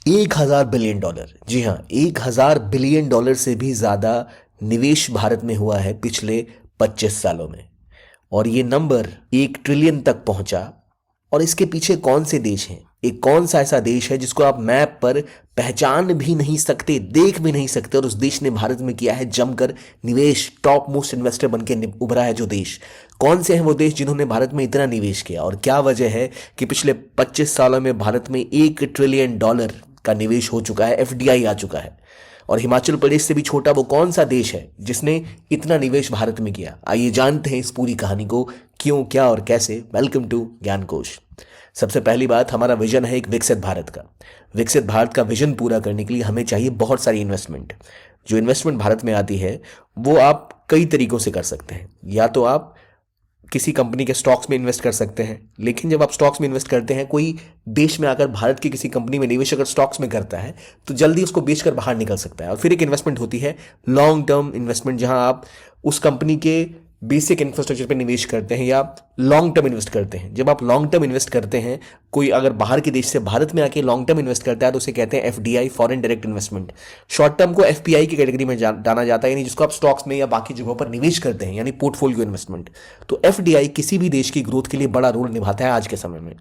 $1,000 billion, जी हाँ, $1,000 billion से भी ज़्यादा निवेश भारत में हुआ है पिछले 25 सालों में। और ये नंबर 1 ट्रिलियन तक पहुंचा। और इसके पीछे कौन से देश हैं, एक कौन सा ऐसा देश है जिसको आप मैप पर पहचान भी नहीं सकते, देख भी नहीं सकते, और उस देश ने भारत में किया है जमकर निवेश, टॉप मोस्ट इन्वेस्टर बन के उभरा है जो देश। कौन से हैं वो देश जिन्होंने भारत में इतना निवेश किया, और क्या वजह है कि पिछले 25 सालों में भारत में $1 ट्रिलियन का निवेश हो चुका है, एफडीआई आ चुका है। और हिमाचल प्रदेश से भी छोटा वो कौन सा देश है जिसने इतना निवेश भारत में किया? आइए जानते हैं इस पूरी कहानी को, क्यों, क्या और कैसे। वेलकम टू ज्ञान कोश। सबसे पहली बात, हमारा विजन है एक विकसित भारत का। विकसित भारत का विजन पूरा करने के लिए हमें चाहिए बहुत सारी इन्वेस्टमेंट। जो इन्वेस्टमेंट भारत में आती है वो आप कई तरीकों से कर सकते हैं। या तो आप किसी कंपनी के स्टॉक्स में इन्वेस्ट कर सकते हैं, लेकिन जब आप स्टॉक्स में इन्वेस्ट करते हैं, कोई देश में आकर भारत की किसी कंपनी में निवेश अगर स्टॉक्स में करता है तो जल्दी उसको बेचकर बाहर निकल सकता है। और फिर एक इन्वेस्टमेंट होती है लॉन्ग टर्म इन्वेस्टमेंट, जहां आप उस कंपनी के बेसिक इंफ्रास्ट्रक्चर पे निवेश करते हैं या लॉन्ग टर्म इन्वेस्ट करते हैं। जब आप लॉन्ग टर्म इन्वेस्ट करते हैं, कोई अगर बाहर के देश से भारत में आके लॉन्ग टर्म इन्वेस्ट करता है तो उसे कहते हैं FDI, foreign direct investment. Short term को एफपीआई की कैटेगरी में जाना जाता है, यानी जिसको आप स्टॉक्स में या बाकी जगहों पर निवेश करते हैं, यानी पोर्टफोलियो इन्वेस्टमेंट। तो एफडीआई किसी भी देश की ग्रोथ के लिए बड़ा रोल निभाता है आज के समय में।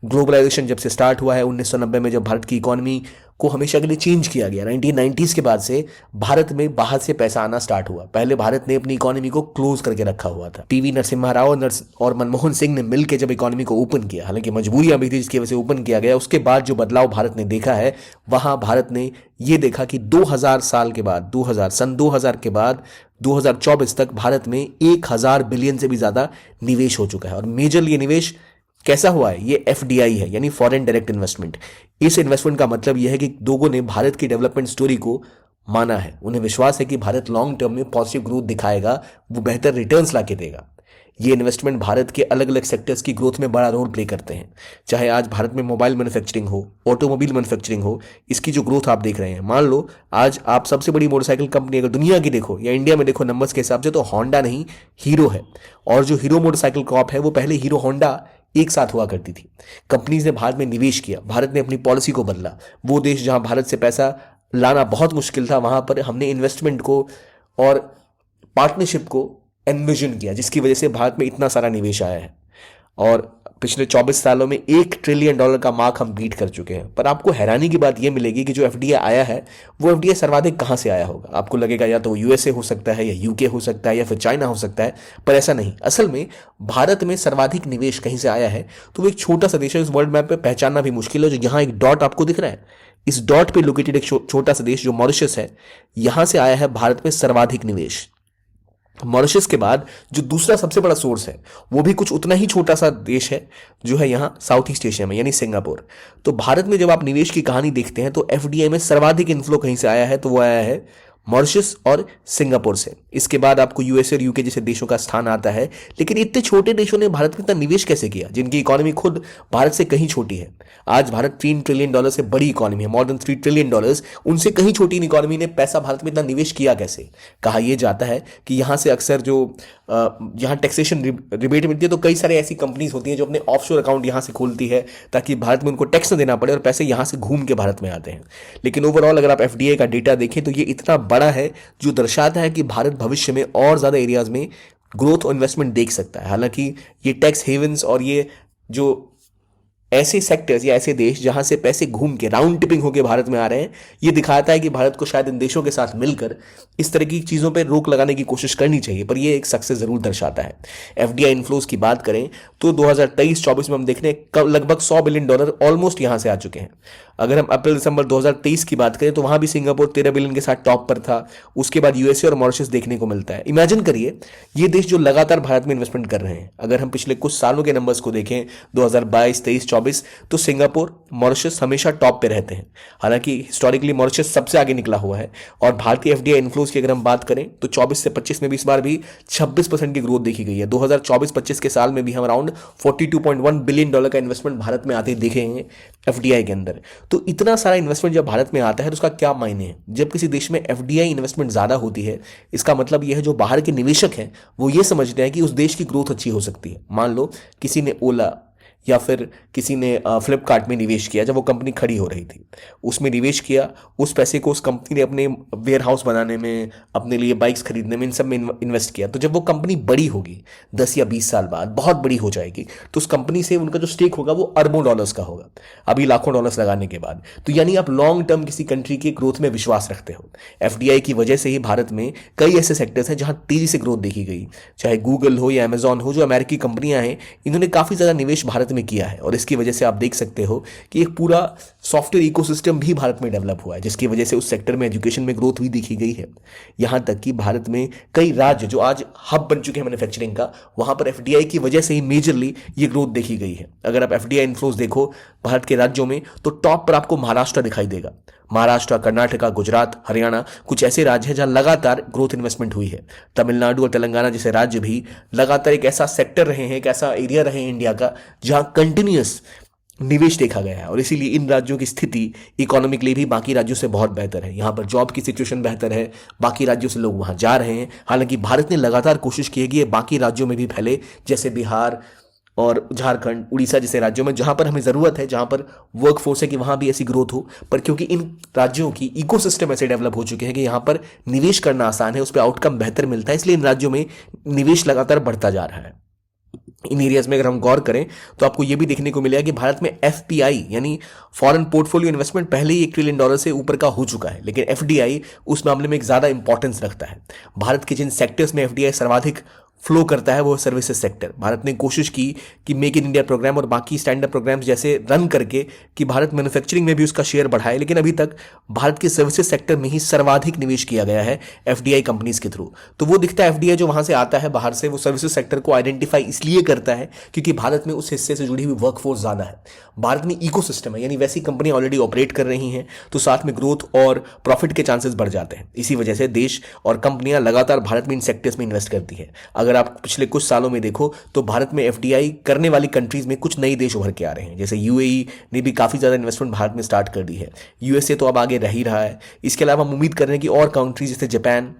ग्लोबलाइजेशन जब से स्टार्ट हुआ है 1990 में, जब भारत की इकोनॉमी को हमेशा के लिए चेंज किया गया, 1990s के बाद से भारत में बाहर से पैसा आना स्टार्ट हुआ। पहले भारत ने अपनी इकोनॉमी को क्लोज करके रखा हुआ था। पीवी नरसिम्हा राव और मनमोहन सिंह ने मिलकर जब इकोनॉमी को ओपन किया, हालांकि मजबूरियां भी थी जिसकी वजह से ओपन किया गया, उसके बाद जो बदलाव भारत ने देखा है, वहां भारत ने यह देखा कि 2000 साल के बाद, सन 2000 के बाद 2024 तक भारत में 1000 बिलियन से भी ज्यादा निवेश हो चुका है। और मेजर ये निवेश कैसा हुआ है? ये एफडीआई है, यानी फॉरेन डायरेक्ट इन्वेस्टमेंट। इस इन्वेस्टमेंट का मतलब यह है कि लोगों ने भारत की डेवलपमेंट स्टोरी को माना है, उन्हें विश्वास है कि भारत लॉन्ग टर्म में पॉजिटिव ग्रोथ दिखाएगा, वो बेहतर रिटर्न्स लाके देगा। ये इन्वेस्टमेंट भारत के अलग अलग सेक्टर्स की ग्रोथ में बड़ा रोल प्ले करते हैं। चाहे आज भारत में मोबाइल मैन्युफैक्चरिंग हो, ऑटोमोबाइल मैन्युफैक्चरिंग हो, इसकी जो ग्रोथ आप देख रहे हैं, मान लो आज आप सबसे बड़ी मोटरसाइकिल कंपनी अगर दुनिया की देखो या इंडिया में देखो नंबर्स के हिसाब से, तो होंडा नहीं, हीरो है। और जो हीरो मोटरसाइकिल कॉप है वो पहले हीरो होंडा एक साथ हुआ करती थी। कंपनीज ने भारत में निवेश किया, भारत ने अपनी पॉलिसी को बदला। वो देश जहां भारत से पैसा लाना बहुत मुश्किल था, वहां पर हमने इन्वेस्टमेंट को और पार्टनरशिप को एनविजन किया, जिसकी वजह से भारत में इतना सारा निवेश आया है। और पिछले 24 सालों में $1 ट्रिलियन का मार्क हम बीट कर चुके हैं। पर आपको हैरानी की बात यह मिलेगी कि जो एफडीआई आया है, वो एफडीआई सर्वाधिक कहां से आया होगा? आपको लगेगा या तो यूएसए हो सकता है, या यूके हो सकता है, या फिर चाइना हो सकता है, पर ऐसा नहीं। असल में भारत में सर्वाधिक निवेश कहीं से आया है, तो वो एक छोटा सा देश है, इस वर्ल्ड मैप पे पहचानना भी मुश्किल है। जो यहाँ एक डॉट आपको दिख रहा है, इस डॉट पे लोकेटेड एक छोटा सा देश जो मॉरिशस है, यहां से आया है भारत में सर्वाधिक निवेश। मॉरिशस के बाद जो दूसरा सबसे बड़ा सोर्स है, वो भी कुछ उतना ही छोटा सा देश है, जो है यहाँ साउथ ईस्ट एशिया में, यानी सिंगापुर। तो भारत में जब आप निवेश की कहानी देखते हैं तो एफडीआई में सर्वाधिक इन्फ्लो कहीं से आया है, तो वो आया है मॉरिशस और सिंगापुर से। इसके बाद आपको यूएसए और यूके जैसे देशों का स्थान आता है। लेकिन इतने छोटे देशों ने भारत में इतना निवेश कैसे किया, जिनकी इकोनॉमी खुद भारत से कहीं छोटी है? आज भारत $3 ट्रिलियन से बड़ी इकोनॉमी है, मोर देन $3 ट्रिलियन। उनसे कहीं छोटी इकोनॉमी ने पैसा भारत में इतना निवेश किया कैसे? कहा यह जाता है कि यहां से अक्सर जो यहाँ टैक्सेशन रिबेट मिलती है, तो कई सारे ऐसी कंपनीज होती हैं जो अपने ऑफशोर अकाउंट यहां से खोलती है ताकि भारत में उनको टैक्स न देना पड़े, और पैसे यहां से घूम के भारत में आते हैं। लेकिन ओवरऑल अगर आप एफडीआई का डेटा देखें तो ये इतना बड़ा है, जो दर्शाता है कि भारत भविष्य में और ज्यादा एरियाज में ग्रोथ और इन्वेस्टमेंट देख सकता है। हालांकि ये टैक्स हेवंस और ये जो ऐसे सेक्टर्स या ऐसे देश जहां से पैसे घूम के राउंड टिपिंग होकर भारत में आ रहे हैं, ये दिखाता है कि भारत को शायद इन देशों के साथ मिलकर इस तरह की चीजों पर रोक लगाने की कोशिश करनी चाहिए। पर ये एक सक्सेस जरूर दर्शाता है। एफडीआई इन्फ्लोज की बात करें तो 2023-24 में हम देख रहे हैं लगभग $100 बिलियन ऑलमोस्ट यहां से आ चुके हैं। अगर हम अप्रैल दिसंबर 2023 की बात करें तो वहां भी सिंगापुर 13 बिलियन के साथ टॉप पर था। उसके बाद यूएसए और मॉरिशस देखने को मिलता है। इमेजिन करिए, ये देश जो लगातार भारत में इन्वेस्टमेंट कर रहे हैं, अगर हम पिछले कुछ सालों के नंबर्स को देखें 2022, 23, 24, तो सिंगापुर, मॉरिशस हमेशा टॉप पे रहते हैं। हालांकि हिस्टोरिकली मॉरिशस सबसे आगे निकला हुआ है। और भारतीय एफडीआई इन्फ्लोज की अगर हम बात करें तो 24 से 25 में भी इस बार भी 26% की ग्रोथ देखी गई है। 2024-25 के साल में भी हम अराउंड $42.1 बिलियन का इन्वेस्टमेंट भारत में आते देखे हैं एफडीआई के अंदर। तो इतना सारा इन्वेस्टमेंट जब भारत में आता है तो उसका क्या मायने है? जब किसी देश में एफडीआई इन्वेस्टमेंट ज्यादा होती है, इसका मतलब यह है जो बाहर के निवेशक हैं वो ये समझते हैं कि उस देश की ग्रोथ अच्छी हो सकती है। मान लो किसी ने ओला या फिर किसी ने फ्लिपकार्ट में निवेश किया जब वो कंपनी खड़ी हो रही थी, उसमें निवेश किया, उस पैसे को उस कंपनी ने अपने वेयर हाउस बनाने में, अपने लिए बाइक्स खरीदने में, इन सब में इन्वेस्ट किया। तो जब वो कंपनी बड़ी होगी 10 या 20 साल बाद, बहुत बड़ी हो जाएगी, तो उस कंपनी से उनका जो स्टेक होगा वो अरबों डॉलर्स का होगा, अभी लाखों डॉलर्स लगाने के बाद। तो यानी आप लॉन्ग टर्म किसी कंट्री के ग्रोथ में विश्वास रखते हो। एफडीआई की वजह से ही भारत में कई ऐसे सेक्टर्स हैं जहां तेजी से ग्रोथ देखी गई, चाहे गूगल हो या अमेजॉन हो, जो अमेरिकी कंपनियां हैं, इन्होंने काफी ज्यादा निवेश भारत में किया है। और इसकी वजह से आप देख सकते हो कि एक पूरा सॉफ्टवेयर इकोसिस्टम भी भारत में डेवलप हुआ है, जिसकी वजह से उस सेक्टर में एजुकेशन में ग्रोथ भी देखी गई है। यहां तक कि भारत में कई राज्य जो आज हब बन चुके हैं मैन्युफैक्चरिंग का, वहां पर एफडीआई की वजह से ही मेजरली ये ग्रोथ देखी गई है। अगर आप एफडीआई इन्फ्लोज देखो भारत के राज्यों में, तो टॉप पर आपको महाराष्ट्र दिखाई देगा। महाराष्ट्र, कर्नाटका, गुजरात, हरियाणा कुछ ऐसे राज्य हैं जहां लगातार ग्रोथ इन्वेस्टमेंट हुई है। तमिलनाडु और तेलंगाना जैसे राज्य भी लगातार एक ऐसा सेक्टर रहे हैं, एक ऐसा एरिया रहे हैं इंडिया का, जहां कंटिन्यूअस निवेश देखा गया है। और इसीलिए इन राज्यों की स्थिति इकोनॉमिकली भी बाकी राज्यों से बहुत बेहतर है। यहाँ पर जॉब की सिचुएशन बेहतर है, बाकी राज्यों से लोग वहाँ जा रहे हैं। हालांकि भारत ने लगातार कोशिश की है कि ये बाकी राज्यों में भी फैले, जैसे बिहार और झारखंड, उड़ीसा जैसे राज्यों में, जहां पर हमें जरूरत है, जहां पर वर्कफोर्स है, कि वहां भी ऐसी ग्रोथ हो। पर क्योंकि इन राज्यों की इकोसिस्टम ऐसे डेवलप हो चुके हैं कि यहां पर निवेश करना आसान है, उस पर आउटकम बेहतर मिलता है, इसलिए इन राज्यों में निवेश लगातार बढ़ता जा रहा है। इन एरियाज में अगर हम गौर करें तो आपको यह भी देखने को मिलेगा कि भारत में एफपीआई यानी फॉरेन पोर्टफोलियो इन्वेस्टमेंट पहले ही $1 ट्रिलियन से ऊपर का हो चुका है, लेकिन एफडीआई उस मामले में एक ज्यादा इंपॉर्टेंस रखता है। भारत के जिन सेक्टर्स में एफडीआई सर्वाधिक फ्लो करता है वो सर्विसेज सेक्टर। भारत ने कोशिश की कि मेक इन इंडिया प्रोग्राम और बाकी स्टैंड अप प्रोग्राम्स जैसे रन करके कि भारत मैन्युफैक्चरिंग में भी उसका शेयर बढ़ाए, लेकिन अभी तक भारत के सर्विसेज सेक्टर में ही सर्वाधिक निवेश किया गया है एफडीआई कंपनीज के थ्रू। तो वो दिखता है एफडीआई जो वहां से आता है बाहर से, वो सर्विसेज सेक्टर को आइडेंटिफाई इसलिए करता है क्योंकि भारत में उस हिस्से से जुड़ी हुई वर्कफोर्स ज्यादा है। भारत में इकोसिस्टम है, यानी वैसी कंपनियां ऑलरेडी ऑपरेट कर रही हैं, तो साथ में ग्रोथ और प्रॉफिट के चांसेस बढ़ जाते हैं। इसी वजह से देश और कंपनियां लगातार भारत में इन सेक्टर्स में इन्वेस्ट करती है। अगर आप पिछले कुछ सालों में देखो तो भारत में एफडीआई करने वाली कंट्रीज में कुछ नए देश उभर के आ रहे हैं, जैसे यूएई ने भी काफी ज्यादा इन्वेस्टमेंट भारत में स्टार्ट कर दी है। यूएसए तो अब आगे रह ही रहा है। इसके अलावा हम उम्मीद कर रहे हैं कि और कंट्रीज जैसे जापान,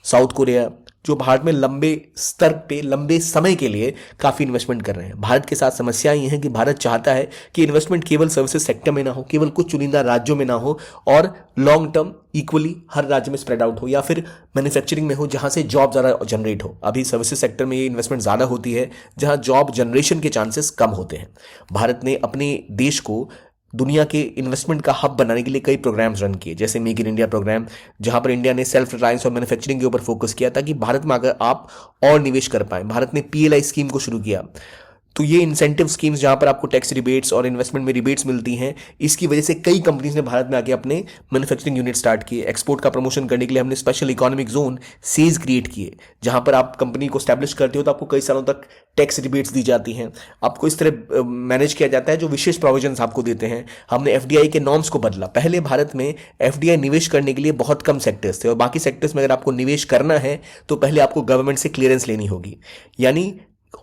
साउथ कोरिया, जो भारत में लंबे स्तर पे लंबे समय के लिए काफी इन्वेस्टमेंट कर रहे हैं। भारत के साथ समस्या ये है कि भारत चाहता है कि इन्वेस्टमेंट केवल सर्विसेज सेक्टर में ना हो, केवल कुछ चुनिंदा राज्यों में ना हो, और लॉन्ग टर्म इक्वली हर राज्य में स्प्रेड आउट हो, या फिर मैन्युफैक्चरिंग में हो जहां से जॉब ज्यादा जनरेट हो। अभी सर्विसेज सेक्टर में ये इन्वेस्टमेंट ज्यादा होती है जहां जॉब जनरेशन के चांसेस कम होते हैं। भारत ने अपने देश को दुनिया के इन्वेस्टमेंट का हब बनाने के लिए कई प्रोग्राम्स रन किए, जैसे मेक इन इंडिया प्रोग्राम, जहां पर इंडिया ने सेल्फ रिलायंस और मैन्युफैक्चरिंग के ऊपर फोकस किया ताकि भारत में अगर आप और निवेश कर पाए। भारत ने पीएलआई स्कीम को शुरू किया, तो ये इंसेंटिव स्कीम्स जहां पर आपको टैक्स रिबेट्स और इन्वेस्टमेंट में रिबेट्स मिलती हैं, इसकी वजह से कई कंपनीज ने भारत में आके अपने मैन्युफैक्चरिंग यूनिट स्टार्ट किए। एक्सपोर्ट का प्रमोशन करने के लिए हमने special economic zone says create किए, जहां पर आप कंपनी को स्टैब्लिश करते हो तो आपको कई सालों तक टैक्स रिबेट्स दी जाती हैं, आपको इस तरह मैनेज किया जाता है, जो विशेष प्रोविजंस आपको देते हैं। हमने एफडीआई के नॉर्म्स को बदला। पहले भारत में एफडीआई निवेश करने के लिए बहुत कम सेक्टर्स थे, और बाकी सेक्टर्स में अगर आपको निवेश करना है तो पहले आपको गवर्नमेंट से क्लियरेंस लेनी होगी, यानी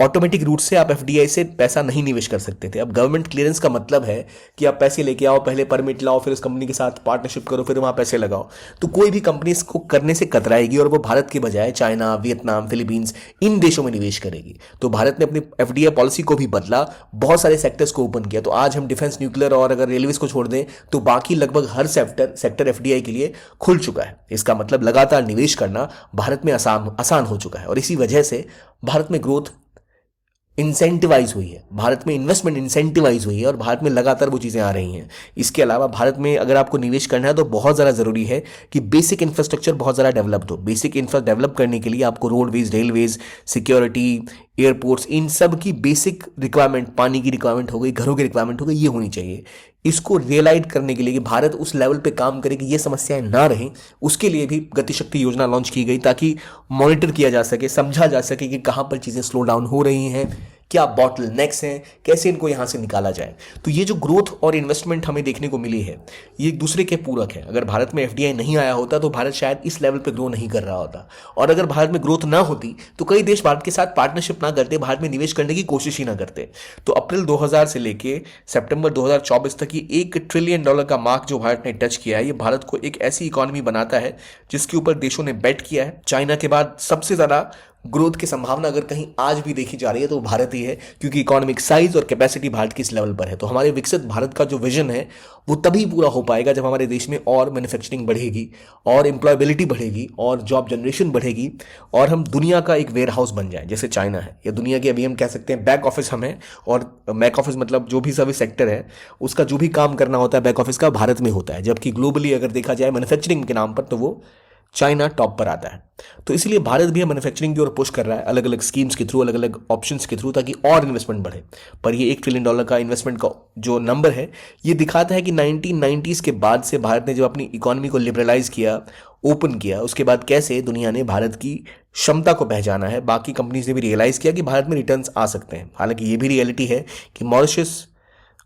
ऑटोमेटिक रूट से आप एफडीआई से पैसा नहीं निवेश कर सकते थे। अब गवर्नमेंट क्लियरेंस का मतलब है कि आप पैसे लेके आओ, पहले परमिट लाओ, फिर उस कंपनी के साथ पार्टनरशिप करो, फिर वहां पैसे लगाओ। तो कोई भी कंपनी इसको करने से कतराएगी और वो भारत के बजाय चाइना, वियतनाम, फिलीपींस इन देशों में निवेश करेगी। तो भारत ने अपनी एफडीआई पॉलिसी को भी बदला, बहुत सारे सेक्टर्स को ओपन किया। तो आज हम डिफेंस, न्यूक्लियर और अगर रेलवेज को छोड़ दें तो बाकी लगभग हर सेक्टर एफडीआई के लिए खुल चुका है। इसका मतलब लगातार निवेश करना भारत में आसान हो चुका है, और इसी वजह से भारत में ग्रोथ इंसेंटिवाइज हुई है, भारत में इन्वेस्टमेंट इंसेंटिवाइज हुई है, और भारत में लगातार वो चीज़ें आ रही हैं। इसके अलावा भारत में अगर आपको निवेश करना है तो बहुत ज़्यादा ज़रूरी है कि बेसिक इंफ्रास्ट्रक्चर बहुत ज़्यादा डेवलप्ड हो। बेसिक इंफ्रा डेवलप करने के लिए आपको रोडवेज, रेलवेज, सिक्योरिटी, एयरपोर्ट्स, इन सब की बेसिक रिक्वायरमेंट, पानी की रिक्वायरमेंट हो गई, घरों की रिक्वायरमेंट हो गई, ये होनी चाहिए। इसको रियलाइज करने के लिए कि भारत उस लेवल पे काम करे कि ये समस्याएं ना रहें, उसके लिए भी गतिशक्ति योजना लॉन्च की गई, ताकि मॉनिटर किया जा सके, समझा जा सके कि कहां पर चीजें स्लो डाउन हो रही हैं, क्या बॉटल नेक्स हैं, कैसे इनको यहां से निकाला जाए। तो ये जो ग्रोथ और इन्वेस्टमेंट हमें देखने को मिली है, ये एक दूसरे के पूरक है। अगर भारत में एफडीआई नहीं आया होता तो भारत शायद इस लेवल पे ग्रो नहीं कर रहा होता, और अगर भारत में ग्रोथ ना होती तो कई देश भारत के साथ पार्टनरशिप ना करते, भारत में निवेश करने की कोशिश ही ना करते। तो अप्रैल 2000 से लेके सितंबर 2024 तक ये $1 ट्रिलियन का मार्क जो भारत ने टच किया है, ये भारत को एक ऐसी इकोनॉमी बनाता है जिसके ऊपर देशों ने बेट किया है। चाइना के बाद सबसे ज्यादा ग्रोथ की संभावना अगर कहीं आज भी देखी जा रही है तो वो भारत ही है, क्योंकि इकोनॉमिक साइज और कैपेसिटी भारत की इस लेवल पर है। तो हमारे विकसित भारत का जो विजन है वो तभी पूरा हो पाएगा जब हमारे देश में और मैन्युफैक्चरिंग बढ़ेगी, और एम्प्लॉयबिलिटी बढ़ेगी, और जॉब जनरेशन बढ़ेगी, और हम दुनिया का एक वेयर हाउस बन जाए जैसे चाइना है, या दुनिया के अभी हम कह सकते हैं बैक ऑफिस हम है। और बैक ऑफिस मतलब जो भी सर्विस सेक्टर है उसका जो भी काम करना होता है बैक ऑफिस का भारत में होता है, जबकि ग्लोबली अगर देखा जाए मैन्युफैक्चरिंग के नाम पर तो वो चाइना टॉप पर आता है। तो इसलिए भारत भी मैन्युफैक्चरिंग की ओर पुश कर रहा है अलग अलग स्कीम्स के थ्रू, अलग अलग ऑप्शंस के थ्रू, ताकि और इन्वेस्टमेंट बढ़े। पर ये $1 ट्रिलियन का इन्वेस्टमेंट का जो नंबर है ये दिखाता है कि 1990s के बाद से भारत ने जब अपनी इकोनॉमी को लिबरलाइज किया, ओपन किया, उसके बाद कैसे दुनिया ने भारत की क्षमता को पहचाना है। बाकी कंपनीज ने भी रियलाइज किया कि भारत में रिटर्न्स आ सकते हैं। हालांकि ये भी रियलिटी है कि मॉरिशस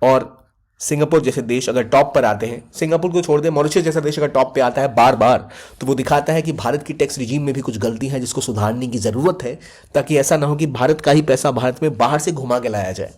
और सिंगापुर जैसे देश अगर टॉप पर आते हैं, सिंगापुर को छोड़ दें, मॉरिशस जैसा देश अगर टॉप पे आता है बार बार, तो वो दिखाता है कि भारत की टैक्स रिजीम में भी कुछ गलती है जिसको सुधारने की ज़रूरत है, ताकि ऐसा ना हो कि भारत का ही पैसा भारत में बाहर से घुमा के लाया जाए।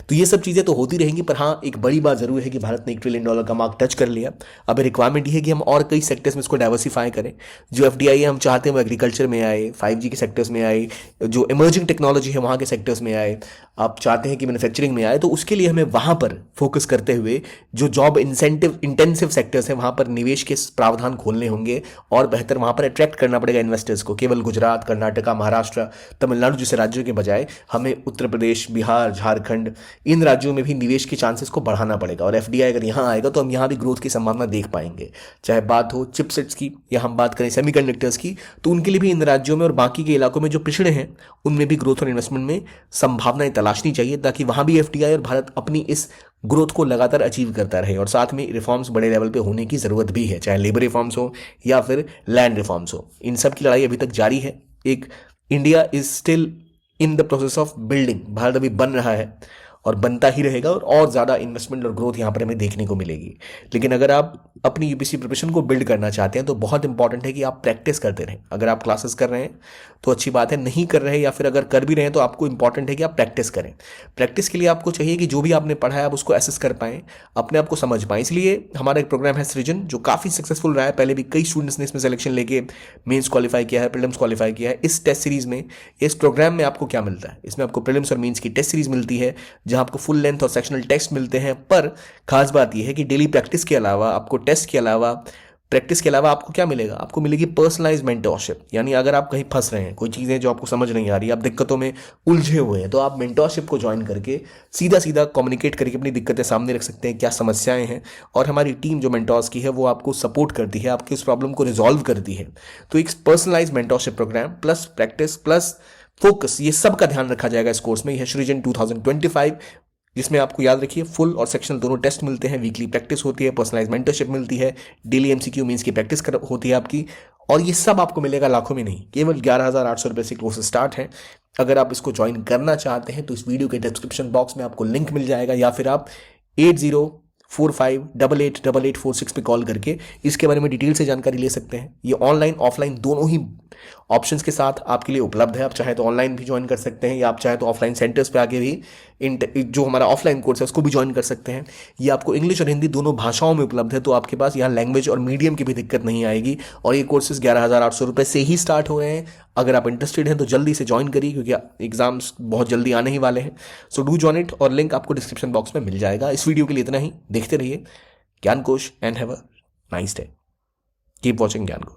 तो ये सब चीज़ें तो होती रहेंगी, पर हाँ एक बड़ी बात ज़रूर है कि भारत ने $1 ट्रिलियन का मार्क टच कर लिया। अब रिक्वायरमेंट ये है कि हम और कई सेक्टर्स में इसको डाइवर्सिफाई करें। जो FDI है हम चाहते हैं वो एग्रीकल्चर में आए, 5G के सेक्टर्स में आए, जो इमर्जिंग टेक्नोलॉजी है वहाँ के सेक्टर्स में आए। आप चाहते हैं कि मैन्युफैक्चरिंग में आए, तो उसके लिए हमें वहाँ पर फोकस करते हुए जो जॉब इंटेंसिव सेक्टर्स हैं वहाँ पर निवेश के प्रावधान खोलने होंगे, और बेहतर वहाँ पर अट्रैक्ट करना पड़ेगा इन्वेस्टर्स को। केवल गुजरात, कर्नाटका, महाराष्ट्र, तमिलनाडु जैसे राज्यों के बजाय हमें उत्तर प्रदेश, बिहार, झारखंड, इन राज्यों में भी निवेश के चांसेस को बढ़ाना पड़ेगा। और FDI अगर यहाँ आएगा तो हम यहाँ भी ग्रोथ की संभावना देख पाएंगे। चाहे बात हो चिपसेट्स की या हम बात करें सेमीकंडक्टर्स की, तो उनके लिए भी इन राज्यों में और बाकी के इलाकों में जो पिछड़े हैं उनमें भी ग्रोथ और इन्वेस्टमेंट में संभावनाएं तलाशनी चाहिए, ताकि वहाँ भी FDI और भारत अपनी इस ग्रोथ को लगातार अचीव करता रहे। और साथ में रिफॉर्म्स बड़े लेवल पे होने की ज़रूरत भी है, चाहे लेबर रिफॉर्म्स हो या फिर लैंड रिफॉर्म्स हो। इन सब की लड़ाई अभी तक जारी है। एक India is still in the process of building. Bharat अभी बन रहा है और बनता ही रहेगा, और ज़्यादा इन्वेस्टमेंट और ग्रोथ यहाँ पर हमें देखने को मिलेगी। लेकिन अगर आप अपनी UPSC प्रिपरेशन को बिल्ड करना चाहते हैं तो बहुत इंपॉर्टेंट है कि आप प्रैक्टिस करते रहें। अगर आप क्लासेस कर रहे हैं तो अच्छी बात है, नहीं कर रहे या फिर अगर कर भी रहे हैं तो आपको इंपॉर्टेंट है कि आप प्रैक्टिस करें। प्रैक्टिस के लिए आपको चाहिए कि जो भी आपने पढ़ा है आप उसको एसेस कर पाएँ, अपने आप को समझ पाएँ। इसलिए हमारा एक प्रोग्राम है सृजन, जो काफ़ी सक्सेसफुल रहा है। पहले भी कई स्टूडेंट्स ने इसमें सिलेक्शन लेके मेंस क्वालिफाई किया है, प्रीलिम्स क्वालिफाई किया है। इस टेस्ट सीरीज में, इस प्रोग्राम में आपको क्या मिलता है? इसमें आपको प्रीलिम्स और मेंस की टेस्ट सीरीज मिलती है, जहां आपको फुल लेंथ और सेक्शनल टेस्ट मिलते हैं। पर खास बात यह है कि डेली प्रैक्टिस के अलावा, आपको टेस्ट के अलावा, प्रैक्टिस के अलावा आपको क्या मिलेगा? आपको मिलेगी पर्सनलाइज मेंटरशिप। यानी अगर आप कहीं फंस रहे हैं, कोई चीज़ें जो आपको समझ नहीं आ रही, आप दिक्कतों में उलझे हुए हैं, तो आप मेंटरशिप को ज्वाइन करके सीधा सीधा कम्युनिकेट करके अपनी दिक्कतें सामने रख सकते हैं, क्या समस्याएं हैं। और हमारी टीम जो मेंटर्स की है वो आपको सपोर्ट करती है, आपकी इस प्रॉब्लम को रिजॉल्व करती है। तो एक personalize mentorship program plus practice plus focus, ये सब का ध्यान रखा जाएगा इस कोर्स में। यह सृजन 2025, जिसमें आपको याद रखिए फुल और सेक्शनल दोनों टेस्ट मिलते हैं, वीकली प्रैक्टिस होती है, पर्सनलाइज मेंटरशिप मिलती है, डेली MCQ मीन्स की प्रैक्टिस होती है आपकी। और ये सब आपको मिलेगा लाखों में नहीं, केवल 11,800 रुपये से कोर्स स्टार्ट है। अगर आप इसको ज्वाइन करना चाहते हैं तो इस वीडियो के डिस्क्रिप्शन बॉक्स में आपको लिंक मिल जाएगा, या फिर आप 8045888846 पे कॉल करके इसके बारे में डिटेल से जानकारी ले सकते हैं। ये ऑनलाइन ऑफलाइन दोनों ही ऑप्शंस के साथ आपके लिए उपलब्ध है। आप चाहे तो ऑनलाइन भी ज्वाइन कर सकते हैं, या आप चाहे तो ऑफलाइन सेंटर्स पे आके भी जो हमारा ऑफलाइन कोर्स है उसको भी ज्वाइन कर सकते हैं। ये आपको इंग्लिश और हिंदी दोनों भाषाओं में उपलब्ध है, तो आपके पास यहाँ लैंग्वेज और मीडियम की भी दिक्कत नहीं आएगी। और ये कोर्सेज 11,800 रुपये से ही स्टार्ट हो रहे हैं। अगर आप इंटरेस्टेड हैं तो जल्दी से ज्वाइन करिए, क्योंकि एग्जाम्स बहुत जल्दी आने ही वाले हैं। सो डू ज्वाइन इट, और लिंक आपको डिस्क्रिप्शन बॉक्स में मिल जाएगा। इस वीडियो के लिए इतना ही। देखते रहिए ज्ञान कोश and have a nice day. Keep watching ज्ञान कोश।